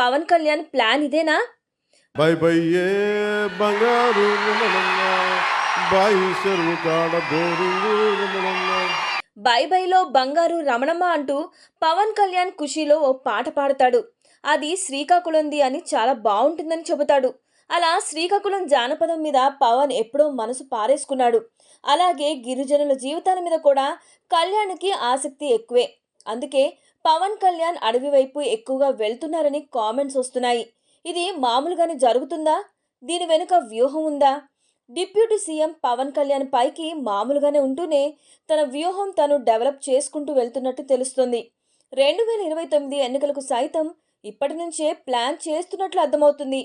Pawan Kalyan plan ఇదేనా? By బయ్యే బంగారు రమణమ్మ, బాయి చెరువు కాడ బోరింగు రమణమ్మ. బై బైలో బంగారు రమణమ్మ అంటూ పవన్ కళ్యాణ్ ఖుషీలో ఓ పాట పాడతాడు. అది శ్రీకాకుళంది అని చాలా బాగుంటుందని చెబుతాడు. అలా శ్రీకాకుళం జానపదం మీద పవన్ ఎప్పుడో మనసు పారేసుకున్నాడు. అలాగే గిరిజనుల జీవితాల మీద కూడా కళ్యాణ్కి ఆసక్తి ఎక్కువే. అందుకే పవన్ కళ్యాణ్ అడవి వైపు ఎక్కువగా వెళ్తున్నారని కామెంట్స్ వస్తున్నాయి. ఇది మామూలుగానే జరుగుతుందా? దీని వెనుక వ్యూహం ఉందా? డిప్యూటీ సీఎం పవన్ కళ్యాణ్ పైకి మామూలుగానే ఉంటూనే తన వ్యూహం తను డెవలప్ చేసుకుంటూ వెళ్తున్నట్టు తెలుస్తుంది. 2029 ఎన్నికలకు సైతం ఇప్పటి నుంచే ప్లాన్ చేస్తున్నట్లు అర్థమవుతుంది.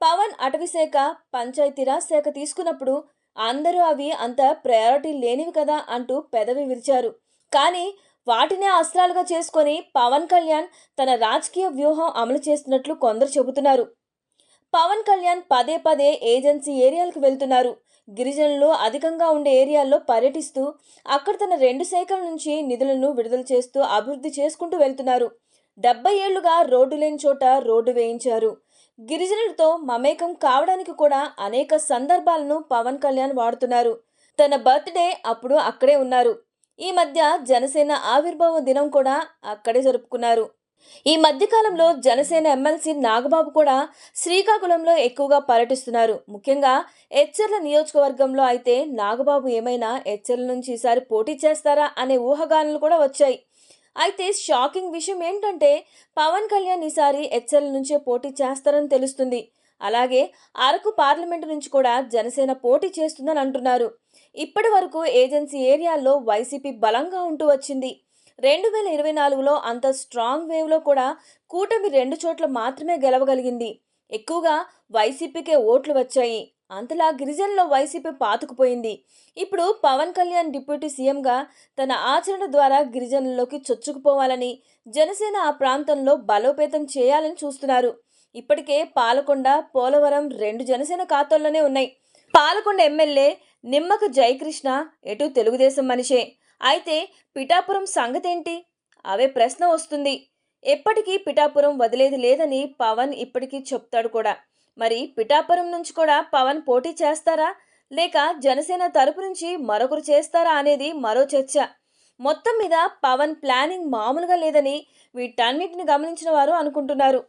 పవన్ అటవీశాఖ, పంచాయతీరాజ్ శాఖ తీసుకున్నప్పుడు అందరూ అవి అంత ప్రయారిటీ లేనివి కదా అంటూ పెదవి విరిచారు. కానీ వాటినే అస్త్రాలుగా చేసుకొని పవన్ కళ్యాణ్ తన రాజకీయ వ్యూహం అమలు చేస్తున్నట్లు కొందరు చెబుతున్నారు. పవన్ కళ్యాణ్ పదే పదే ఏజెన్సీ ఏరియాలకు వెళ్తున్నారు. గిరిజనులు అధికంగా ఉండే ఏరియాల్లో పర్యటిస్తూ అక్కడ తన 2 శాఖల నుంచి నిధులను విడుదల చేస్తూ అభివృద్ధి చేసుకుంటూ వెళ్తున్నారు. 70 ఏళ్లుగా రోడ్డు లేని చోట రోడ్డు వేయించారు. గిరిజనులతో మమేకం కావడానికి కూడా అనేక సందర్భాలను పవన్ కళ్యాణ్ వాడుతున్నారు. తన బర్త్డే అప్పుడు అక్కడే ఉన్నారు. ఈ మధ్య జనసేన ఆవిర్భావ దినం కూడా అక్కడే జరుపుకున్నారు. ఈ మధ్యకాలంలో జనసేన ఎమ్మెల్సీ నాగబాబు కూడా శ్రీకాకుళంలో ఎక్కువగా పర్యటిస్తున్నారు. ముఖ్యంగా ఎచ్చెర్ల నియోజకవర్గంలో అయితే నాగబాబు ఏమైనా ఎచ్చెర్ల నుంచి ఈసారి పోటీ చేస్తారా అనే ఊహాగానాలు కూడా వచ్చాయి. అయితే షాకింగ్ విషయం ఏంటంటే పవన్ కళ్యాణ్ ఈసారి ఎచ్చెర్ల నుంచే పోటీ చేస్తారని తెలుస్తుంది. అలాగే అరకు పార్లమెంటు నుంచి కూడా జనసేన పోటీ చేస్తుందని అంటున్నారు. ఇప్పటి వరకు ఏజెన్సీ ఏరియాల్లో వైసీపీ బలంగా ఉంటూ వచ్చింది. 2024లో అంత స్ట్రాంగ్ వేవ్లో కూడా కూటమి 2 చోట్ల మాత్రమే గెలవగలిగింది. ఎక్కువగా వైసీపీకే ఓట్లు వచ్చాయి. అంతలా గిరిజనుల్లో వైసీపీ పాతుకుపోయింది. ఇప్పుడు పవన్ కళ్యాణ్ డిప్యూటీ సీఎంగా తన ఆచరణ ద్వారా గిరిజనుల్లోకి చొచ్చుకుపోవాలని, జనసేన ఆ ప్రాంతంలో బలోపేతం చేయాలని చూస్తున్నారు. ఇప్పటికే పాలకొండ, పోలవరం 2 జనసేన ఖాతాల్లోనే ఉన్నాయి. పాలకొండ ఎమ్మెల్యే నిమ్మక జయకృష్ణ ఎటు తెలుగుదేశం మనిషే. అయితే పిఠాపురం సంగతేంటి? అవే ప్రశ్న వస్తుంది. ఎప్పటికీ పిఠాపురం వదిలేది లేదని పవన్ ఇప్పటికీ చెప్తాడు కూడా. మరి పిఠాపురం నుంచి కూడా పవన్ పోటీ చేస్తారా, లేక జనసేన తరపు నుంచి మరొకరు చేస్తారా అనేది మరో చర్చ. మొత్తం మీద పవన్ ప్లానింగ్ మామూలుగా లేదని వీటన్నిటిని గమనించిన వారు అనుకుంటున్నారు.